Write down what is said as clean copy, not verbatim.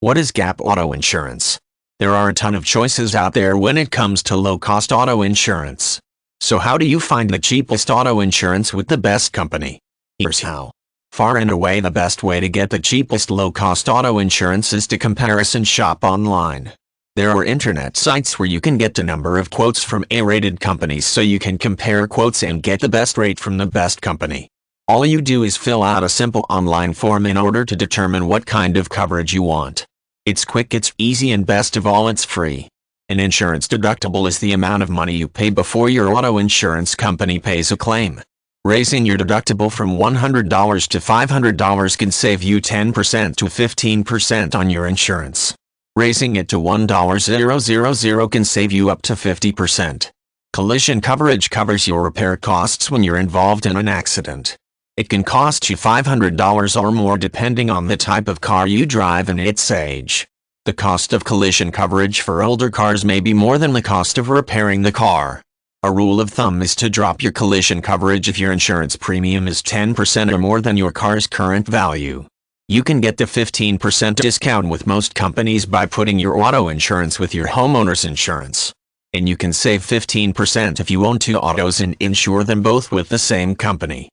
What is Gap Auto Insurance? There are a ton of choices out there when it comes to low-cost auto insurance. So how do you find the cheapest auto insurance with the best company? Here's how. Far and away the best way to get the cheapest low-cost auto insurance is to comparison shop online. There are internet sites where you can get a number of quotes from A-rated companies so you can compare quotes and get the best rate from the best company. All you do is fill out a simple online form in order to determine what kind of coverage you want. It's quick, it's easy, and best of all, it's free. An insurance deductible is the amount of money you pay before your auto insurance company pays a claim. Raising your deductible from $100 to $500 can save you 10% to 15% on your insurance. Raising it to $1,000 can save you up to 50%. Collision coverage covers your repair costs when you're involved in an accident. It can cost you $500 or more depending on the type of car you drive and its age. The cost of collision coverage for older cars may be more than the cost of repairing the car. A rule of thumb is to drop your collision coverage if your insurance premium is 10% or more than your car's current value. You can get the 15% discount with most companies by putting your auto insurance with your homeowner's insurance. And you can save 15% if you own two autos and insure them both with the same company.